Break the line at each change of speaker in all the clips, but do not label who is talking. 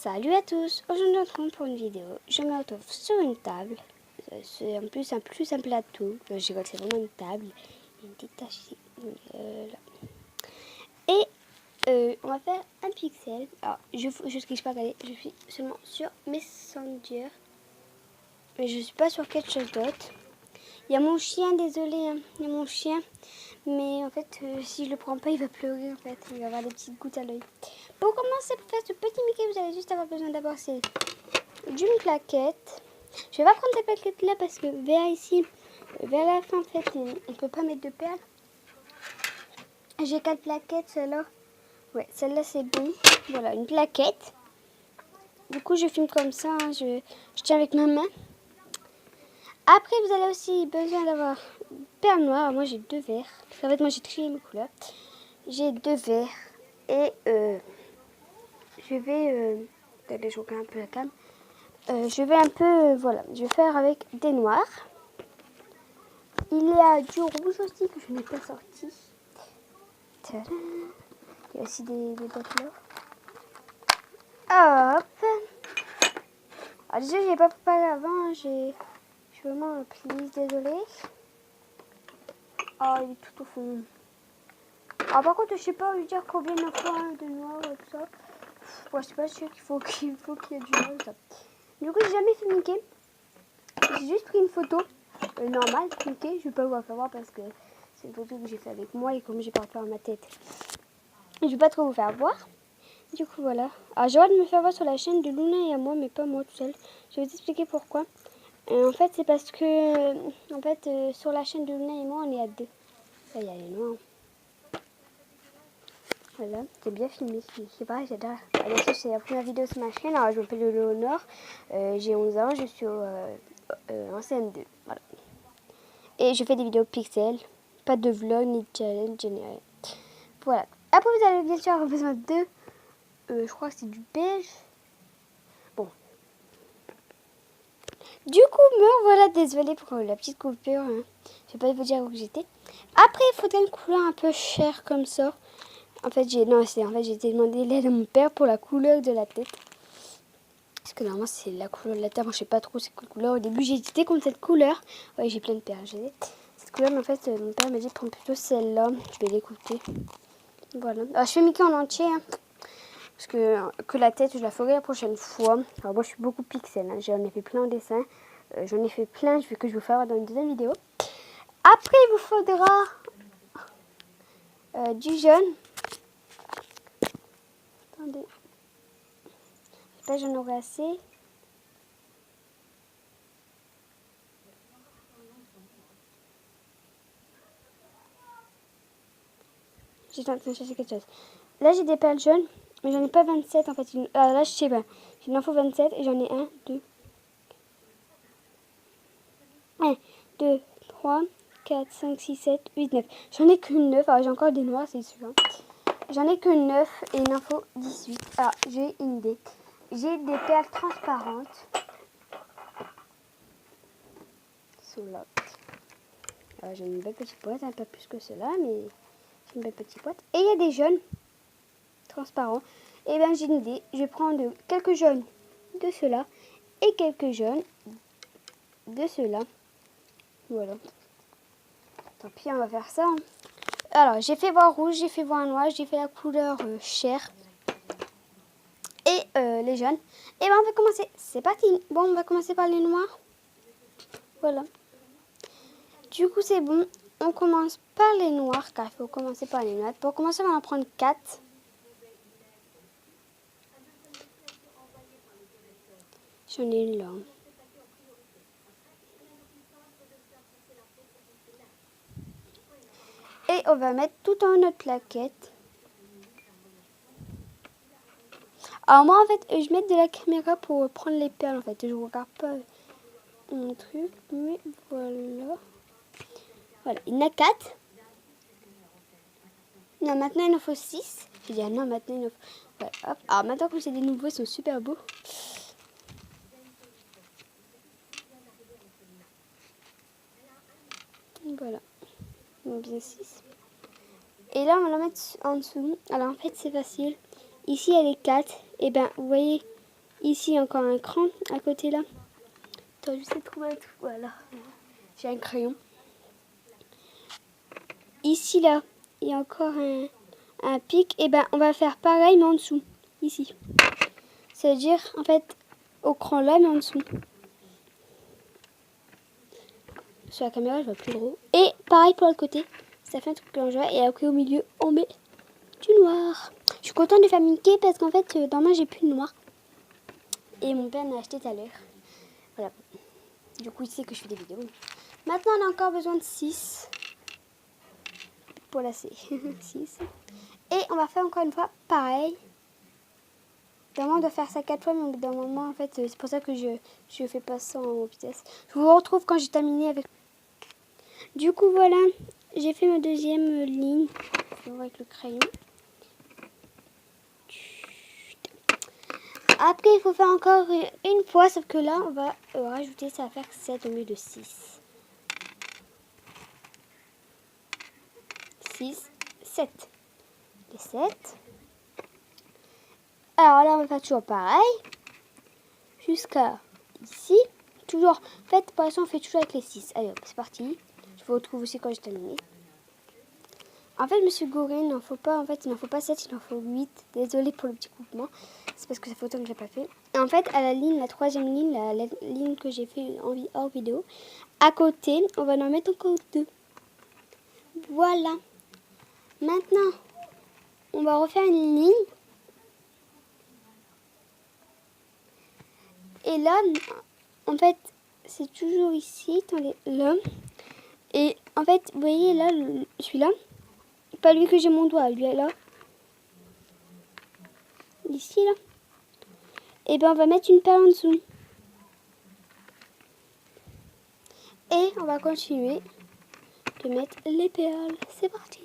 Salut à tous, aujourd'hui on se retrouve pour une vidéo. Je me retrouve sur une table. C'est en plus un plateau. Je vois que c'est vraiment une table. Il y a une petite tache ici. Là. Et on va faire un pixel. Alors, je ne sais pas regarder. Je suis seulement sur Messenger. Mais je suis pas sur quelque chose d'autre. Il y a mon chien, désolé. Hein. Il y a mon chien. Mais en fait, si je le prends pas, il va pleurer en fait. Il va avoir des petites gouttes à l'œil. Pour commencer, pour faire ce petit Mickey, vous allez juste avoir besoin d'avoir d'une plaquette. Je vais pas prendre cette plaquette là parce que vers ici, vers la fin en fait, on peut pas mettre de perles. J'ai 4 plaquettes, celle-là. Ouais, celle-là c'est bon. Voilà, une plaquette. Du coup, je filme comme ça. Hein, je tiens avec ma main. Après, vous allez aussi besoin d'avoir perles noires. Moi, j'ai 2 verres. Parce qu'en fait, moi, j'ai trié mes couleurs. J'ai 2 verres. Et je vais... attendez, je regarde un peu la cam. Je vais un peu... voilà, je vais faire avec des noirs. Il y a du rouge aussi que je n'ai pas sorti. Tadam. Il y a aussi des boîtes là. Hop. Alors déjà, j'ai pas préparé avant. Je suis vraiment please, désolée. Oh, il est tout au fond. Alors par contre, je sais pas lui dire combien il faut de noir et tout ça. Moi, je suis pas sûre qu'il faut qu'il y ait du noir et ça. Du coup, j'ai jamais fait Mickey. J'ai juste pris une photo normale, Mickey. Je vais pas vous la faire voir parce que c'est une photo que j'ai fait avec moi et comme j'ai pas fait à ma tête. Je vais pas trop vous faire voir. Du coup, voilà. Alors, j'ai hâte de me faire voir sur la chaîne de Luna et à moi, mais pas moi tout seul. Je vais vous expliquer pourquoi. En fait, c'est parce que, sur la chaîne de Luna et moi, on est à 2. Ça y est, elle est loin. Voilà, c'est bien filmé. C'est pareil, j'adore. Bien sûr, c'est la première vidéo sur ma chaîne. Alors, je m'appelle Léonore. J'ai 11 ans, je suis en CM2. Voilà. Et je fais des vidéos pixels. Pas de vlog, ni de challenge, ni rien. Voilà. Après, vous allez bien sûr avoir besoin de... je crois que c'est du beige. Bon. Du coup, me voilà, désolée pour la petite coupure. Hein. Je vais pas vous dire où j'étais. Après, il faudrait une couleur un peu chère comme ça. En fait, j'ai demandé l'aide à mon père pour la couleur de la tête. Parce que normalement, c'est la couleur de la tête. Moi, je sais pas trop c'est quelle couleur. Au début, j'ai hésité contre cette couleur. Ouais, j'ai plein de perles. Cette couleur, mais en fait, mon père m'a dit de prendre plutôt celle-là. Je vais l'écouter. Voilà. Alors, je fais Mickey en entier. Hein. Parce que la tête, je la ferai la prochaine fois. Alors, moi, je suis beaucoup pixel. Hein. J'en ai fait plein en dessin. J'en ai fait plein. Je vais que je vous faire dans une deuxième vidéo. Après, il vous faudra du jaune. Attendez. Là, j'en aurai assez. J'étais en train de chercher quelque chose. Là, j'ai des perles jaunes, mais j'en ai pas 27 en fait. Là, je sais pas. Il en faut 27 et j'en ai 1, 2, 3, 4, 5, 6, 7, 8, 9. J'en ai que 9. Alors, j'ai encore des noirs, c'est sûr. J'en ai que 9 et il en faut 18. Alors, j'ai une idée. J'ai des perles transparentes. Sont là. Alors, j'ai une belle petite boîte, un peu plus que cela, mais c'est une belle petite boîte. Et il y a des jaunes transparents. Et bien, j'ai une idée. Je vais prendre quelques jaunes de ceux-là et quelques jaunes de ceux-là. Voilà. Tant pis, on va faire ça. Hein. Alors, j'ai fait voir rouge, j'ai fait voir noir, j'ai fait la couleur chair et les jaunes. Et ben, on va commencer. C'est parti. Bon, on va commencer par les noirs. Voilà. Du coup, c'est bon. On commence par les noirs, car il faut commencer par les noirs. Pour commencer, on va en prendre 4. J'en ai une là. Et on va mettre tout en notre plaquette. Alors moi en fait je mets de la caméra pour prendre les perles en fait. Je regarde pas mon truc. Mais voilà. Voilà. Il y en a 4. Non maintenant il en faut 6. J'ai dit ah non maintenant il en faut... Ouais, hop. Alors maintenant comme c'est des nouveaux ils sont super beaux. Voilà. Donc bien 6. Et là, on va la mettre en dessous. Alors, en fait, c'est facile. Ici, il y a les 4. Et ben, vous voyez, Ici, encore un cran à côté là. Attends, je sais trouver un truc. Voilà. J'ai un crayon. Ici, là, il y a encore un pic. Et ben, on va faire pareil, mais en dessous. Ici. C'est-à-dire, en fait, au cran là, mais en dessous. Sur la caméra, je vois plus gros. Et pareil pour l'autre côté. Ça fait un truc que l'on voit. Et après, au milieu, on met du noir. Je suis contente de faire Mickey parce qu'en fait, dans moi, j'ai plus de noir. Et mon père m'a acheté tout à l'heure. Voilà. Du coup, il sait que je fais des vidéos. Maintenant, on a encore besoin de 6. Pour la C. 6. Et on va faire encore une fois pareil. Normalement, on doit faire ça 4 fois, mais d'un moment, en fait, c'est pour ça que je fais pas ça en vitesse. Je vous retrouve quand j'ai terminé avec... Du coup, voilà. J'ai fait ma deuxième ligne. Je vais voir avec le crayon. Après, il faut faire encore une fois, sauf que là, on va rajouter, ça va faire 7 au lieu de 6. 6, 7. Les 7. Alors là, on va faire toujours pareil. Jusqu'à ici. Toujours, en fait, pour l'instant, on fait toujours avec les 6. Allez, hop, c'est parti. Je vous retrouve aussi quand j'ai terminé. En fait, je me suis gourée, il n'en faut pas, 7, il en faut 8. Désolée pour le petit coupement. C'est parce que ça fait autant que je n'ai pas fait. Et en fait, à la ligne, la troisième ligne, la ligne que j'ai fait hors vidéo, à côté, on va en mettre encore 2. Voilà. Maintenant, on va refaire une ligne. Et là, en fait, c'est toujours ici, attendez, là. Et en fait, vous voyez là, celui-là, pas lui que j'ai mon doigt, lui là. Ici, là. Et ben on va mettre une perle en dessous. Et on va continuer de mettre les perles. C'est parti.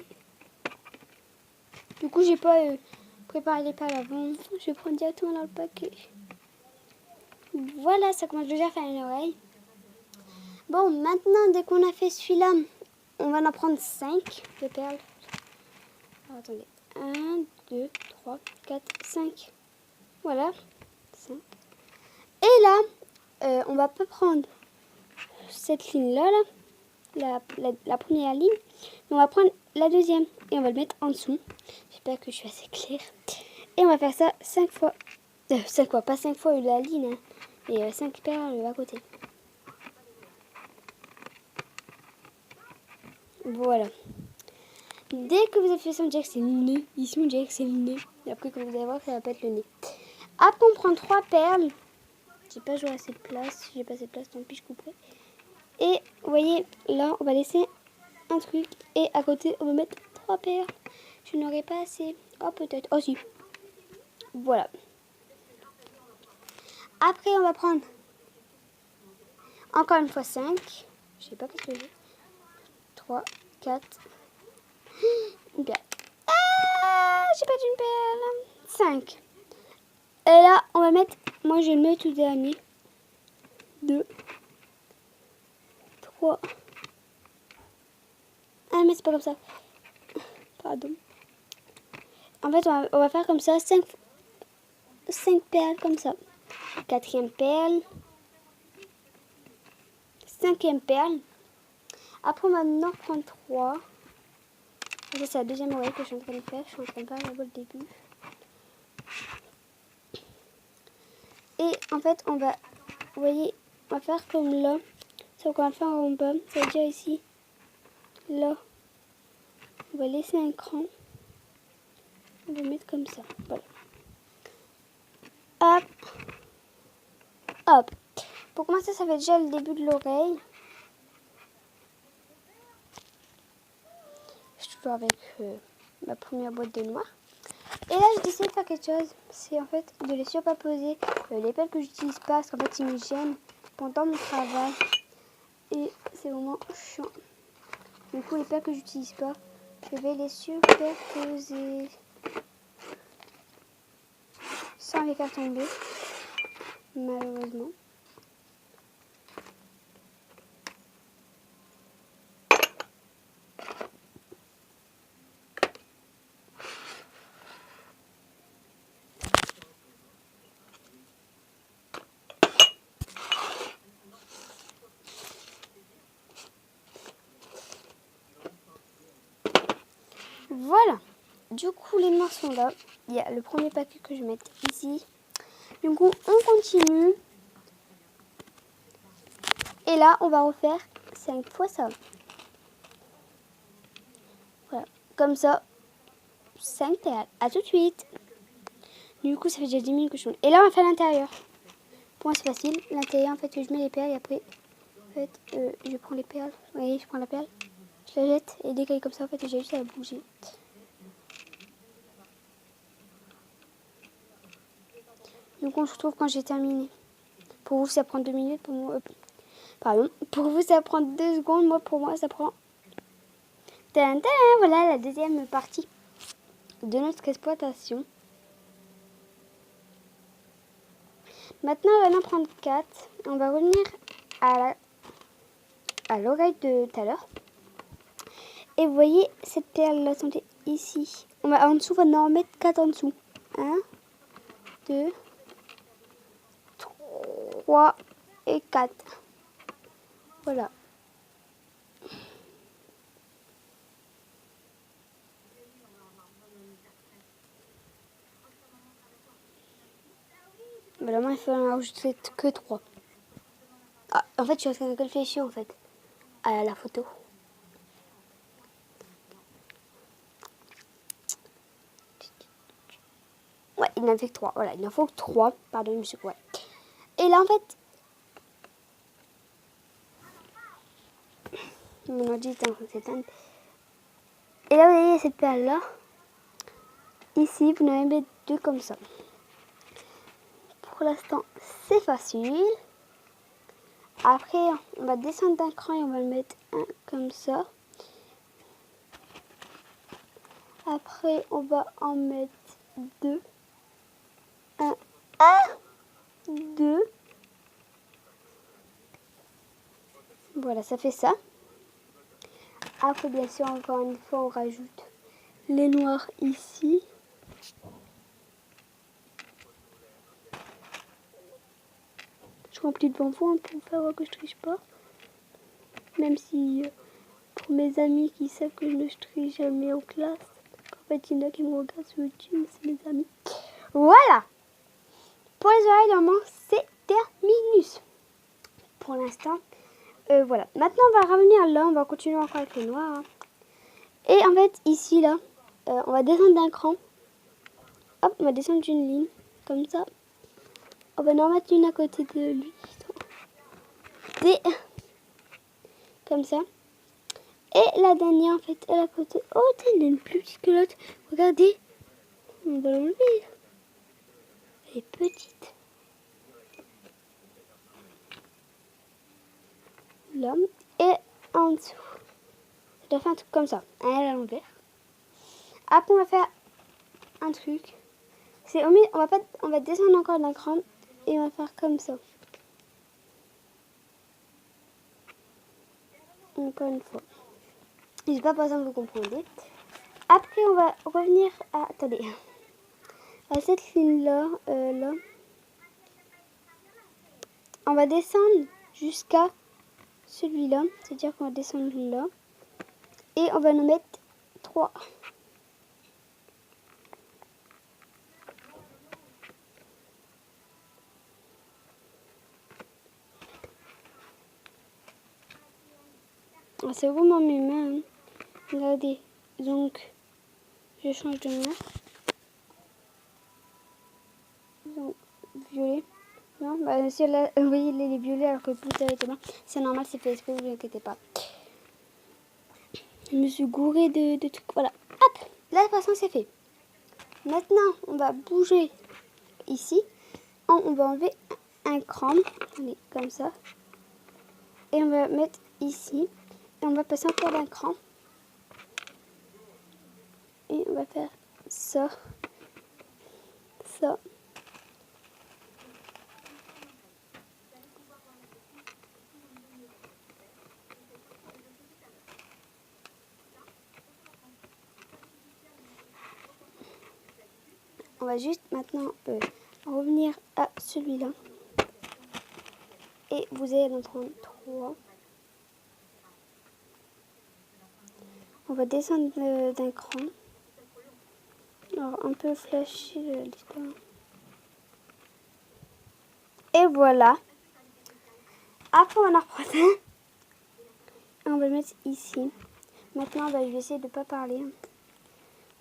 Du coup, j'ai pas préparé les perles avant. Je vais prendre directement dans le paquet. Voilà, ça commence déjà à faire une oreille. Bon, maintenant, dès qu'on a fait celui-là, on va en prendre 5 de perles. Alors, attendez. 1, 2, 3, 4, 5. Voilà. 5. Et là, on va pas prendre cette ligne-là, la première ligne. On va prendre la deuxième et on va le mettre en dessous. J'espère que je suis assez claire. Et on va faire ça 5 fois. 5 fois, pas 5 fois la ligne, hein, et 5 perles à côté. Voilà. Dès que vous avez fait ça, on dirait que c'est le nez. Ici, on dirait que c'est le nez. Et après, quand vous allez voir, ça va pas être le nez. Après, on prend 3 perles. J'ai pas joué assez de place. Si j'ai pas assez de place, tant pis, je couperai. Et vous voyez, là, on va laisser un truc. Et à côté, on va mettre 3 perles. Je n'aurai pas assez. Oh, peut-être. Oh, si. Voilà. Après, on va prendre encore une fois 5. Je sais pas qu'est-ce que j'ai. 3, 4. Une perle. Ah, j'ai perdu une perle. 5. Et là, on va mettre... Moi, je le mets tout dernier. 2. 3. Ah, mais c'est pas comme ça. Pardon. En fait, on va faire comme ça. 5 perles comme ça. 4e perle. 5e perle. Après, on va maintenant prendre 3. Ça, c'est la deuxième oreille que je suis en train de faire. Je suis en train de faire le début. Et en fait, on va... Vous voyez, on va faire comme là. Ça, on va faire en bas. Ça veut dire ici. Là. On va laisser un cran. On va mettre comme ça. Voilà. Hop. Hop. Pour commencer, ça fait déjà le début de l'oreille. Je suis toujours avec ma première boîte de noir. Et là, j'ai décidé de faire quelque chose. C'est en fait de les surposer les perles que j'utilise pas. Parce qu'en fait, ils me gênent pendant mon travail. Et c'est vraiment chiant. Du coup, les perles que j'utilise pas, je vais les superposer. Sans les faire tomber. Malheureusement. Voilà. Du coup, les noirs sont là. Il y a le premier paquet que je vais mettre ici. Du coup, on continue. Et là, on va refaire 5 fois ça. Voilà. Comme ça, 5 perles. À tout de suite. Du coup, ça fait déjà 10 minutes que je tourne. Et là, on va faire l'intérieur. Pour moi, c'est facile. L'intérieur, en fait, je mets les perles et après, en fait, je prends les perles. Vous voyez, je prends la perle. Je la jette et dès qu'elle est comme ça, en fait, j'ai juste à la bouger. Donc, on se retrouve quand j'ai terminé. Pour vous, ça prend 2 minutes. Pour moi, pardon. Pour vous, ça prend 2 secondes. Moi, pour moi, ça prend... Tadam, tadam, voilà la deuxième partie de notre exploitation. Maintenant, on va en prendre 4. On va revenir à l'oreille de tout à l'heure. Et vous voyez, cette perle-là, attendez, ici. On va, en dessous, on va en mettre 4 en dessous. 1, 2, 3 et 4. Voilà. Vraiment, il faut en rajouter que 3. Ah, en fait, je suis en train de réfléchir, en fait, à la photo. Ouais, il n'en fait que 3. Voilà, il en faut que 3. Pardon, monsieur. Ouais. Et là, en fait, mon ordi est en train de s'éteindre. Et là, vous voyez cette perle-là. Ici, vous en mettez 2 comme ça. Pour l'instant, c'est facile. Après, on va descendre d'un cran et on va le mettre un comme ça. Après, on va en mettre 2. 1, 2. Voilà, ça fait ça. Après, bien sûr, encore une fois, on rajoute les noirs ici. Je remplis devant vous pour faire voir que je triche pas. Même si, pour mes amis qui savent que je ne triche jamais en classe, en fait, il y en a qui me regardent sur YouTube, mais c'est mes amis. Voilà! Pour les oreilles, normalement, c'est terminus. Pour l'instant, voilà. Maintenant, on va revenir là. On va continuer encore avec le noir. Hein. Et en fait, ici, là, on va descendre d'un cran. Hop, on va descendre d'une ligne. Comme ça. On va en mettre une à côté de lui. Et comme ça. Et la dernière, en fait, elle est à côté. Oh, elle est plus petite que l'autre. Regardez. On va l'enlever. Elle est petite. Là. Et en dessous. Ça doit faire un truc comme ça. Elle est à l'envers. Après, on va faire un truc. C'est on va descendre encore d'un cran. Et on va faire comme ça. Encore une fois. Je sais pas par exemple vous comprenez. Après, on va revenir à... Attendez. À cette ligne-là. Là. On va descendre jusqu'à celui-là. C'est-à-dire qu'on va descendre là. Et on va en mettre 3. C'est vraiment mes mains. Hein. Regardez. Donc, je change de main. Donc, violet. Non, bah, si là, vous voyez, il est violet alors que tout avec les mains. C'est normal, c'est fait exprès, vous inquiétez pas. Je me suis gourée de trucs. Voilà. Hop, là, de toute façon, c'est fait. Maintenant, on va bouger ici. On va enlever un cran. Allez, comme ça. Et on va mettre ici. Et on va passer encore d'un cran. Et on va faire ça. Ça. On va juste maintenant revenir à celui-là. Et vous allez en prendre 3. On va descendre d'un cran. Alors, un peu flashy l'histoire. Et voilà. Après, on en reprend un. On va le mettre ici. Maintenant, je vais essayer de ne pas parler.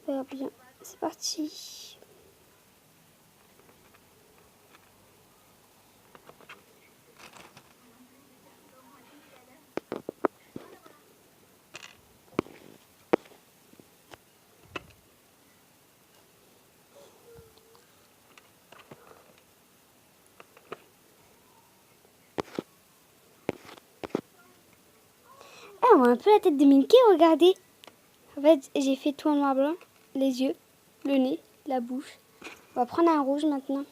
On verra bien. C'est parti. Ah, on voit un peu la tête de Mickey, regardez. En fait, j'ai fait tout en noir blanc. Les yeux, le nez, la bouche. On va prendre un rouge maintenant.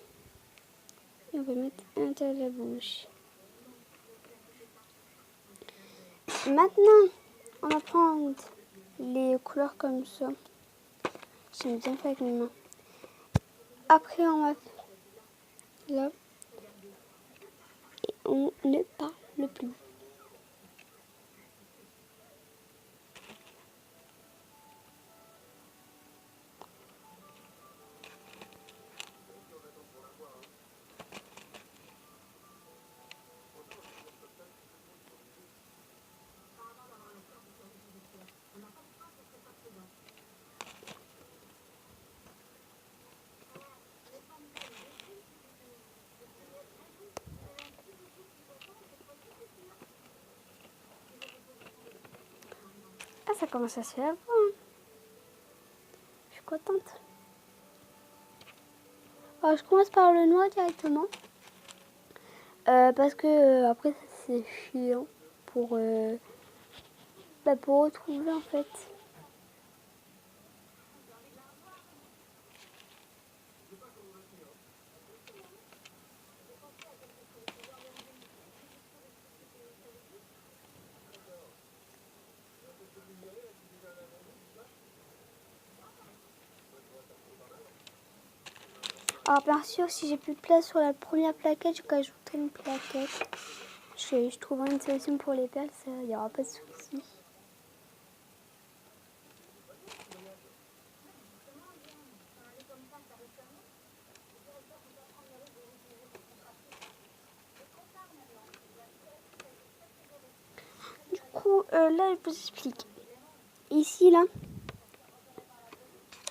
Et on va mettre à l'intérieur de la bouche. Maintenant, on va prendre les couleurs comme ça. J'aime bien faire avec mes mains. Après, on va là. Et on ne parle plus. Ah, ça commence à se faire beau, hein. Je suis contente. Alors, je commence par le noir directement. Parce que après, c'est chiant pour retrouver en fait. Alors bien sûr, si j'ai plus de place sur la première plaquette, je rajouterai une plaquette. Je trouverai une solution pour les perles, il n'y aura pas de souci. Du coup, là, je vous explique. Ici, là,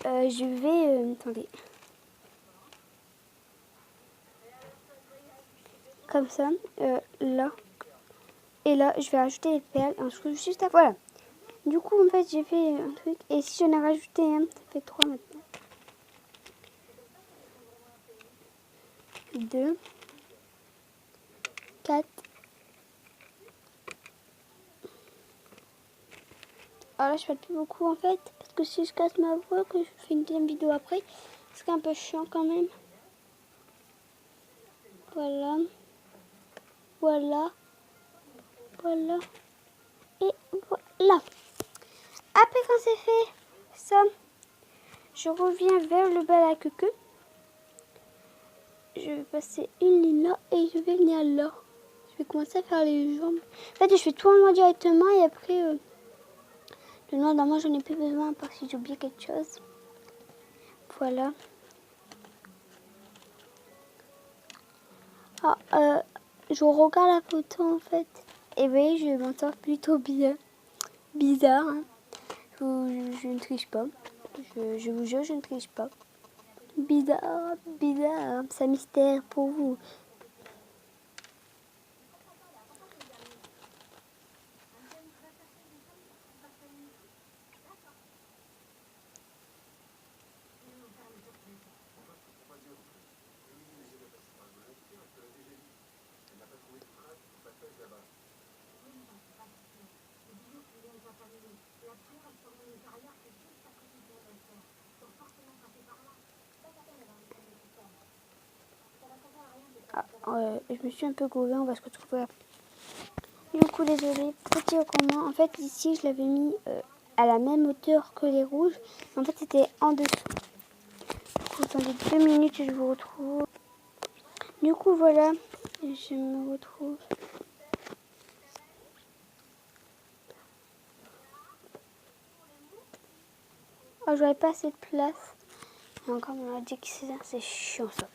je vais... attendez. Comme ça, là. Et là, je vais rajouter les perles. Juste à... Voilà. Du coup, en fait, j'ai fait un truc. Et si j'en ai rajouté un, ça fait 3 maintenant. 2, 4. Alors là, je fais plus beaucoup en fait. Parce que si je casse ma voix, que je fais une deuxième vidéo après, c'est un peu chiant quand même. Voilà. Voilà. Voilà. Et voilà. Après, quand c'est fait ça, je reviens vers le bas à la queue. Je vais passer une ligne là et je vais venir là. Je vais commencer à faire les jambes. En fait, je fais tout en noir directement et après, le noir dans moi, j'en ai plus besoin parce que j'ai oublié quelque chose. Voilà. Ah, je regarde la photo en fait. Et oui, je m'en sors plutôt bien. Bizarre, hein. Je ne triche pas. Je vous jure, je ne triche pas. Bizarre, bizarre. C'est un mystère pour vous. Je me suis un peu gourée, on va se retrouver après. Du coup, désolé, petit recommandement. En fait, ici, je l'avais mis à la même hauteur que les rouges. En fait, c'était en dessous. Du coup, attendez 2 minutes et je vous retrouve. Du coup, voilà, je me retrouve. Oh, j'aurais pas assez de place. Et encore, on a dit que c'est chiant ça.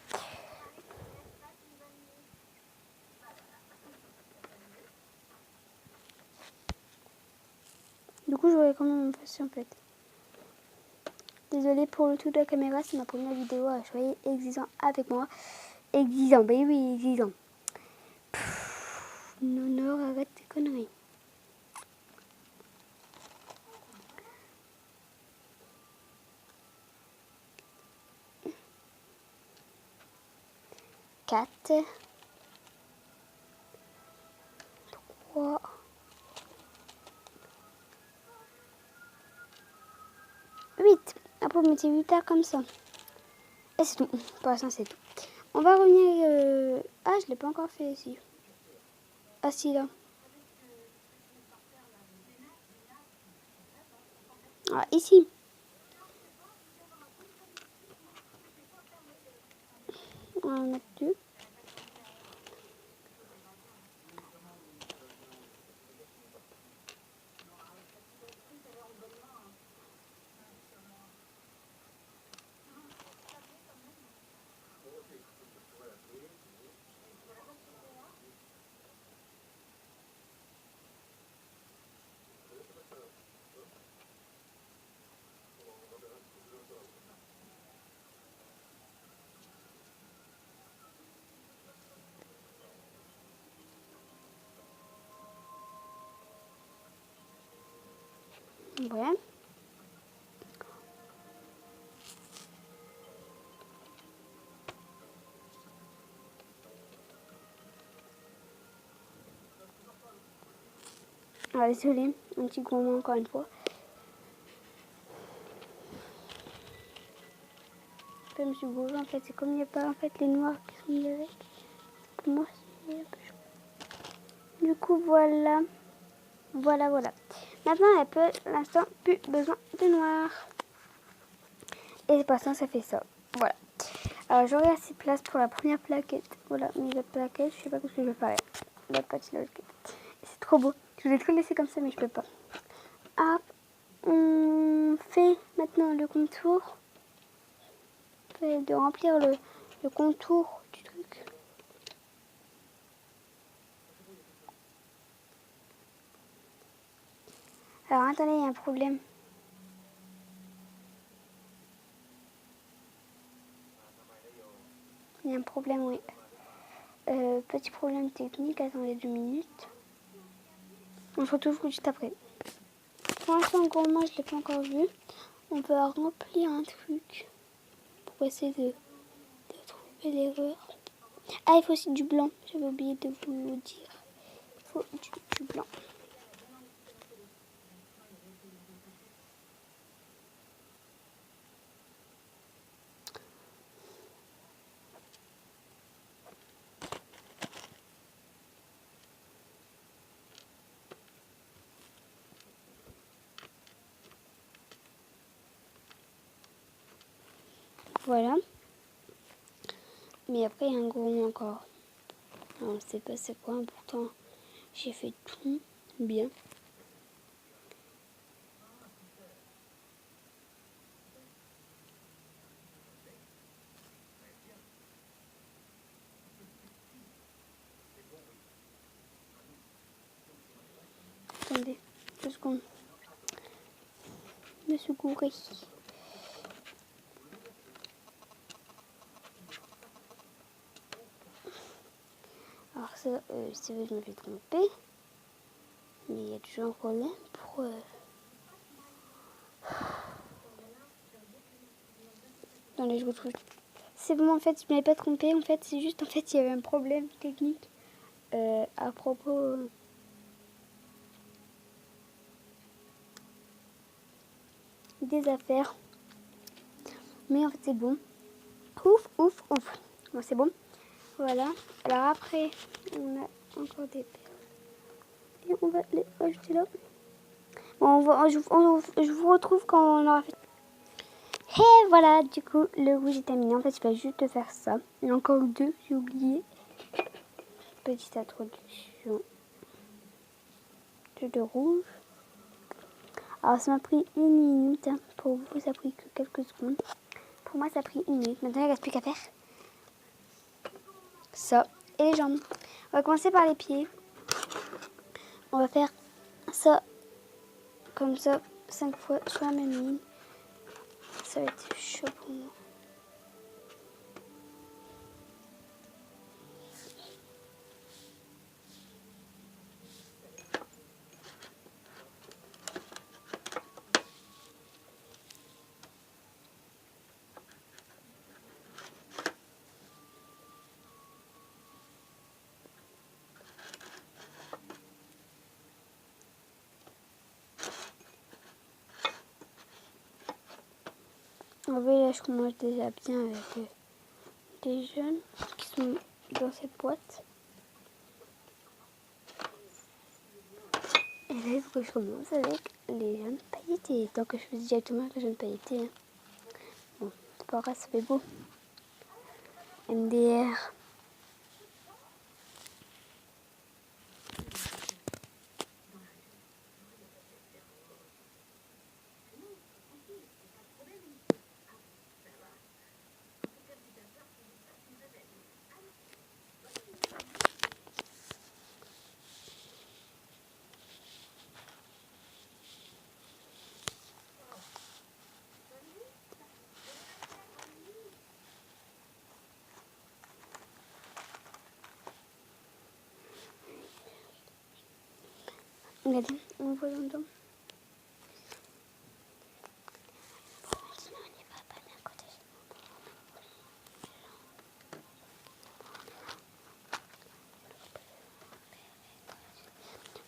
Du coup, je voulais quand même me passer en fait. Désolée pour le tout de la caméra, c'est ma première vidéo. Soyez exigeants avec moi. Exigeants, bah oui, exigeants. Non, arrête tes conneries. Quatre. 3. 8. Après, vous mettez 8 heures comme ça. Et c'est tout. Pour l'instant, c'est tout. On va revenir... Ah, je l'ai pas encore fait ici. Ah, si, là. Ah, ici. On va en mettre 2. Ouais. Ah, désolé, un petit gourmand encore une fois. Je me suis gouré en fait, c'est comme il n'y a pas en fait les noirs qui sont mis avec. Pour moi, c'est un peu chaud. Du coup, voilà. Voilà. Maintenant, elle peut, pour l'instant, plus besoin de noir. Et pour l'instant, ça fait ça. Voilà. Alors, j'aurai assez de place pour la première plaquette. Voilà, mes autres plaquettes, je sais pas ce que je vais faire. L'autre plaquette. C'est trop beau. Je voulais tout laisser comme ça, mais je peux pas. Hop. On fait maintenant le contour. On fait de remplir le contour du truc. Alors, attendez, il y a un problème. Il y a un problème, oui. Petit problème technique, attendez 2 minutes. On se retrouve juste après. Pour l'instant, encore moi, je ne l'ai pas encore vu. On va remplir un truc pour essayer de trouver l'erreur. Ah, il faut aussi du blanc. J'avais oublié de vous le dire. Il faut du blanc. Voilà. Mais après, il y a un gros mot encore. Alors, on ne sait pas c'est quoi. Pourtant, j'ai fait tout bien. Attendez, 2 secondes. Me secourir. Alors ça, c'est vrai que je me suis trompée. Mais il y a toujours un problème pour... Attendez, je retrouve. C'est bon, en fait, je ne m'avais pas trompée. En fait, c'est juste, en fait, il y avait un problème technique à propos... des affaires. Mais en fait, c'est bon. Ouf. Bon, c'est bon. Voilà. Alors après, on a encore des perles. Et on va les ajouter là. Bon, je vous retrouve quand on aura fait. Et voilà, du coup, le rouge est terminé. En fait, je vais juste faire ça. Il y en a encore 2, j'ai oublié. Petite introduction de rouge. Alors, ça m'a pris 1 minute. Pour vous, ça a pris que quelques secondes. pour moi ça a pris 1 minute. Maintenant il ne reste plus qu'à faire ça et les jambes. On va commencer par les pieds. On va faire ça comme ça 5 fois sur la même ligne. Ça va être chaud pour moi. En vrai, là, je commence déjà bien avec des jeunes qui sont dans cette boîte. Et là, il faut que je commence avec les jeunes pailletés. Donc, je fais directement avec les jeunes pailletés. Hein. Bon, c'est pas grave, ça fait beau. MDR. Regardez, on voit dedans.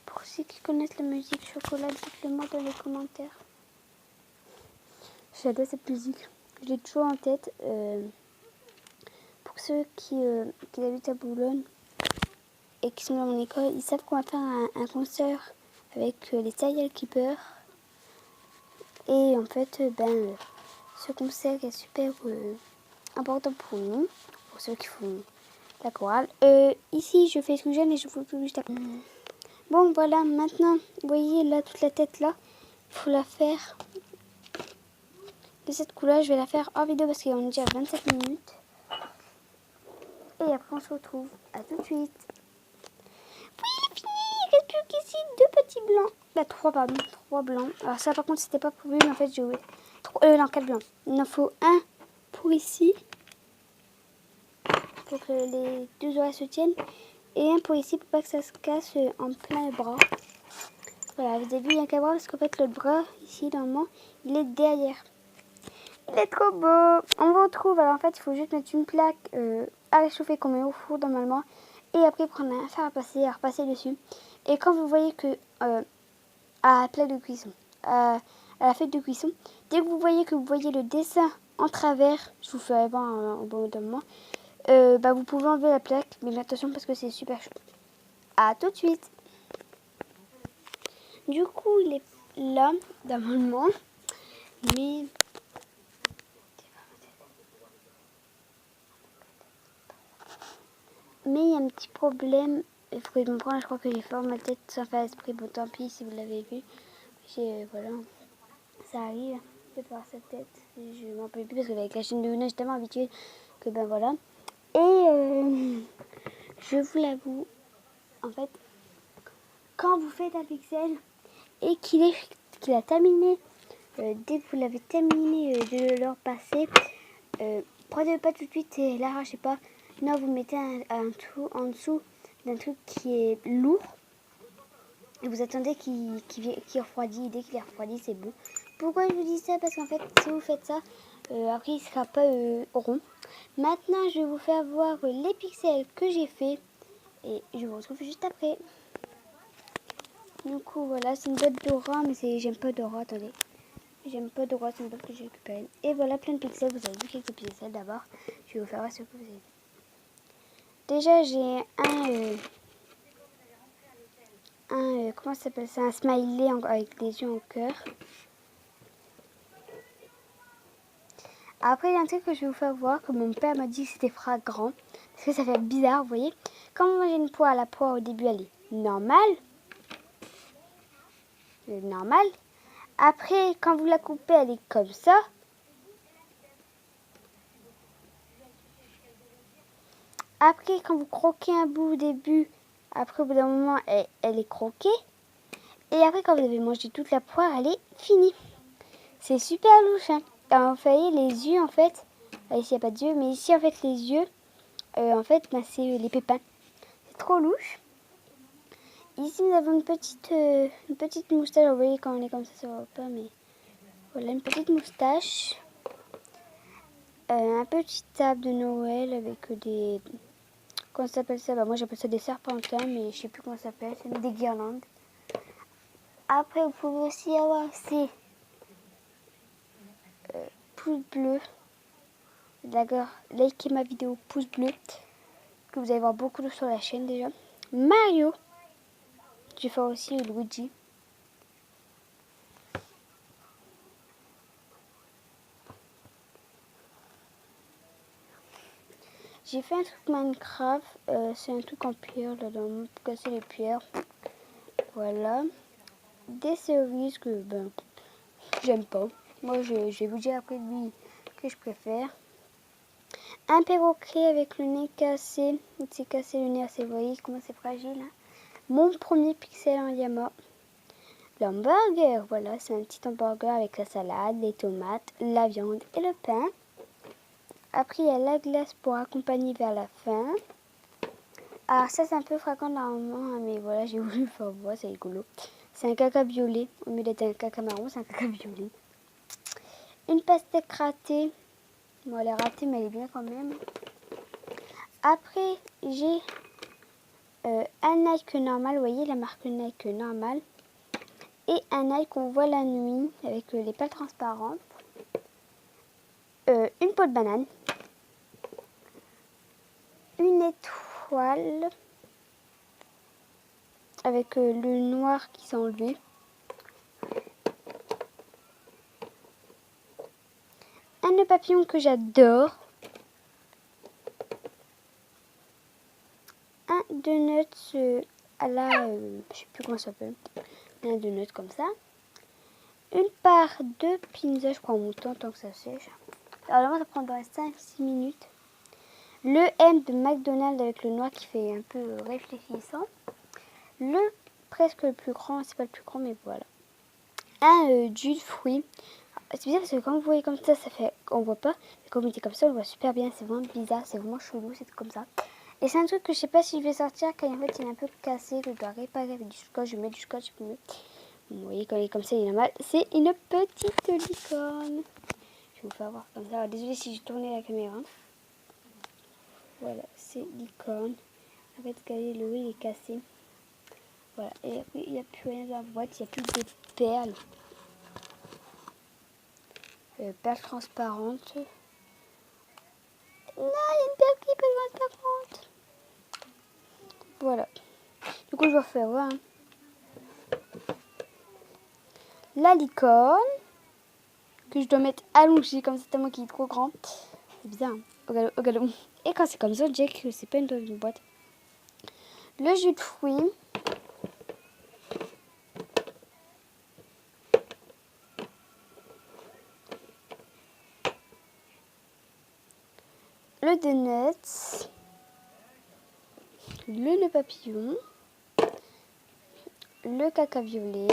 Pour ceux qui connaissent la musique Chocolat, dites-le moi dans les commentaires. J'adore cette musique. Je l'ai toujours en tête. Pour ceux qui habitent à Boulogne et qui sont dans mon école, ils savent qu'on va faire un concert avec les Serial Keepers. Et en fait, ce concert est super important pour nous, pour ceux qui font la chorale. Ici, je fais ce que j'aime et je vous le juste après. Bon, voilà, maintenant, vous voyez là, toute la tête là, il faut la faire de cette couleur. Je vais la faire hors vidéo parce qu'on est déjà à 27 minutes. Et après, on se retrouve. À tout de suite. Oui, il est fini. Il reste plus qu'ici 2 petits blancs. Bah, 3, pardon. 3 blancs. Alors, ça, par contre, c'était pas prévu, mais en fait, j'ai oublié. Non, 4 blancs. Il en faut un pour ici. Pour que les 2 oreilles se tiennent. Et un pour ici pour pas que ça se casse en plein bras. Voilà, vous avez vu, il y a qu'à voir parce qu'en fait, le bras, ici, normalement, il est derrière. Il est trop beau. On vous retrouve. Alors, en fait, il faut juste mettre une plaque à réchauffer qu'on met au four, normalement. Et après, prendre un fer à repasser dessus. Et quand vous voyez que, à la plaque de cuisson, à la feuille de cuisson, dès que vous voyez le dessin en travers, je vous ferai voir au bon moment, vous pouvez enlever la plaque. Mais attention parce que c'est super chaud. À tout de suite. Du coup, il est là, normalement. Mais il y a un petit problème. Il faut que je me prenne. Je crois que j'ai formaté sans faire esprit. Bon, tant pis si vous l'avez vu. Voilà, ça arrive de voir sa tête. Je m'en peux plus parce qu'avec la chaîne de Luna, je suis tellement habituée que voilà. Et je vous l'avoue, en fait, quand vous faites un pixel et qu'il a terminé, dès que vous l'avez terminé de leur passer, prenez pas tout de suite et l'arrachez pas. Non, vous mettez un trou en dessous d'un truc qui est lourd et vous attendez qu'il refroidit. Dès qu'il est refroidi, c'est bon. Pourquoi je vous dis ça? Parce qu'en fait, si vous faites ça, après il sera pas rond. Maintenant, je vais vous faire voir les pixels que j'ai fait et je vous retrouve juste après. Du coup, voilà, c'est une boîte Dora, mais j'aime pas Dora, attendez. J'aime pas Dora, c'est une boîte que j'ai récupérée. Et voilà, plein de pixels, vous avez vu quelques pixels d'abord. Je vais vous faire voir ce que vous avez vu. Déjà, j'ai comment ça s'appelle ça? Un smiley avec des yeux en cœur. Après, il y a un truc que je vais vous faire voir, que mon père m'a dit que c'était flagrant. Parce que ça fait bizarre, vous voyez. Quand vous mangez une poire, la poire au début, elle est normale. Après, quand vous la coupez, elle est comme ça. Après, quand vous croquez un bout au début, après, au bout d'un moment, elle est croquée. Et après, quand vous avez mangé toute la poire, elle est finie. C'est super louche. Hein. Alors, vous voyez, les yeux, en fait, ici, il n'y a pas d'yeux, mais ici, en fait, les yeux, en fait, bah, c'est les pépins. C'est trop louche. Ici, nous avons une petite moustache. Vous voyez, quand on est comme ça ne voit pas, mais voilà, une petite moustache. Un petit table de Noël avec des... Comment ça s'appelle ça? Bah, moi, j'appelle ça des serpentins, mais je sais plus comment ça s'appelle. C'est des guirlandes. Après, vous pouvez aussi avoir ces pouces bleus. D'accord, likez ma vidéo pouce bleu. Que vous allez voir beaucoup de sur la chaîne déjà. Mario. Je vais faire aussi Luigi. J'ai fait un truc Minecraft. C'est un truc en pierre là-dedans. Pour casser les pierres. Voilà. Des cerises que ben j'aime pas. Moi je vais vous dire après lui que je préfère. Un perroquet avec le nez cassé. Il s'est cassé le nez assez. Vous voyez comment c'est fragile. Hein. Mon premier pixel en Yama. L'hamburger, voilà, c'est un petit hamburger avec la salade, les tomates, la viande et le pain. Après, il y a la glace pour accompagner vers la fin. Alors ça, c'est un peu fréquent normalement, hein, mais voilà, j'ai voulu faire voir, c'est rigolo. C'est un caca violet, au lieu d'être un caca marron, c'est un caca violet. Une pastèque ratée. Bon, elle est ratée, mais elle est bien quand même. Après, j'ai un Nike normal, vous voyez la marque Nike normal. Et un Nike qu'on voit la nuit, avec les pales transparentes. Une peau de banane. Une étoile. Avec le noir qui s'est enlevé. Un nœud papillon que j'adore. Un donuts à la... je sais plus comment ça s'appelle. Un donut comme ça. Une part de pizza, je prends mon temps tant que ça sèche. Alors là, ça prend dans 5-6 minutes. Le M de McDonald's avec le noir qui fait un peu réfléchissant. Le presque le plus grand, c'est pas le plus grand, mais voilà. Un jus de fruits. C'est bizarre parce que quand vous voyez comme ça fait... On voit pas. Mais quand vous mettez comme ça, on voit super bien. C'est vraiment bizarre, c'est vraiment chelou, c'est comme ça. Et c'est un truc que je sais pas si je vais sortir car en fait il est un peu cassé, que je dois réparer avec du scotch. Je mets du scotch mieux. Vous voyez quand il est comme ça, il est normal. C'est une petite licorne. Je vais vous faire voir comme ça. Alors, désolé si j'ai tourné la caméra. Voilà, c'est licorne. En fait, regardez, le haut il est cassé. Voilà, et après il n'y a plus rien dans la boîte, il n'y a plus de perles. Perles transparentes. Là, il y a une perle qui est transparente. Voilà. Du coup, je vais refaire voir. Hein. La licorne. Que je dois mettre allongée comme ça, tellement qu'il est trop grand. C'est bizarre. Hein. Au galop. Et quand c'est comme ça, on dirait que c'est pas une boîte. Le jus de fruits. Le donuts. Le nœud papillon. Le caca violet.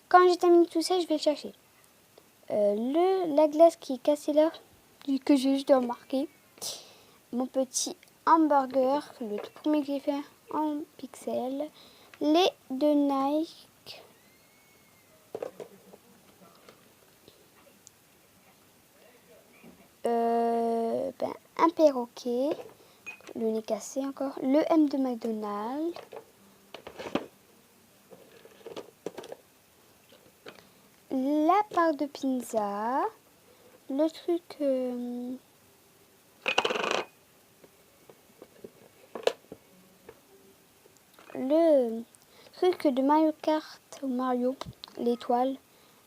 Quand j'ai terminé tout ça, je vais le chercher. La glace qui est cassée là, que j'ai juste remarqué. Mon petit hamburger, le tout premier que j'ai fait en pixels. Les deux Nike. Un perroquet. Le nez cassé encore. Le M de McDonald's. La part de pizza. Le truc... le truc de Mario Kart ou Mario. L'étoile.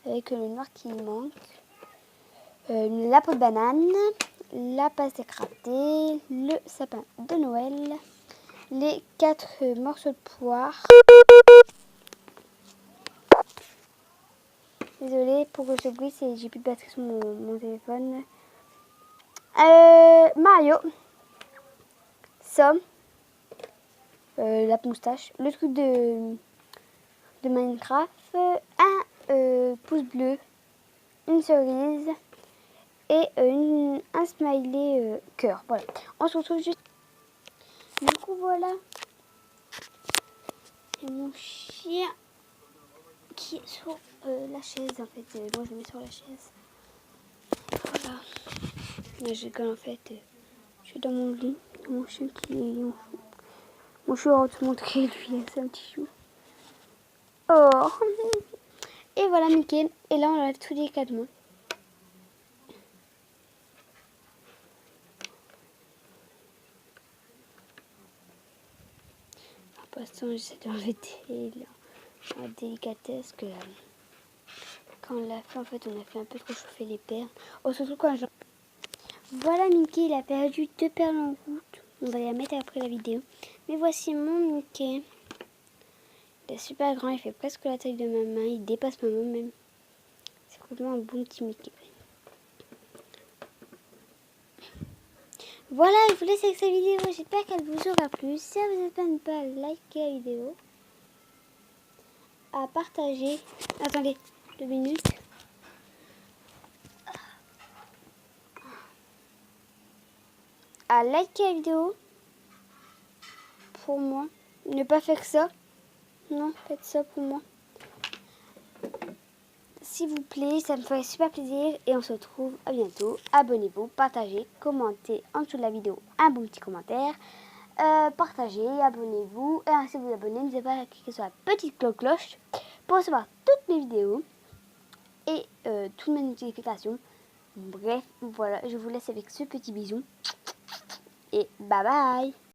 Avec le noir qui manque. La peau de banane. La pastèque ratée. Le sapin de Noël. Les 4 morceaux de poire. Désolée pour ce bruit, j'ai plus de batterie sur mon téléphone. Mario. ça, la moustache, le truc de Minecraft, un pouce bleu, une cerise et un smiley cœur. Voilà, on se retrouve juste. Du coup, voilà. Et mon chien qui est sur la chaise, en fait. Moi, je le mets sur la chaise. Voilà. Là, je rigole, en fait. Je suis dans mon lit. Mon chien qui est... Mon chien, on va te montrer, lui, c'est un petit chou. Oh. Et voilà, Mickey. Et là, on enlève tout délicatement. Pour l'instant, j'essaie d'enlever la délicatesse que quand on l'a fait, en fait, on a fait un peu trop chauffer les perles. Oh, surtout quand je... Voilà, Mickey, il a perdu 2 perles en route. On va les mettre après la vidéo. Mais voici mon Mickey. Il est super grand, il fait presque la taille de ma main. Il dépasse ma main même. C'est vraiment un bon petit Mickey. Voilà, je vous laisse avec cette vidéo. J'espère qu'elle vous aura plu. Si ça vous a plu, n'hésitez pas à liker la vidéo. À partager. Attendez, 2 minutes. À liker la vidéo. Pour moi. Ne pas faire ça. Non, faites ça pour moi. S'il vous plaît, ça me ferait super plaisir. Et on se retrouve à bientôt. Abonnez-vous, partagez, commentez en dessous de la vidéo un bon petit commentaire. Partagez, abonnez-vous. Et si vous vous abonnez, n'hésitez pas à cliquer sur la petite cloche pour recevoir toutes mes vidéos et toutes mes notifications. Bref, voilà, je vous laisse avec ce petit bisou. Et bye bye!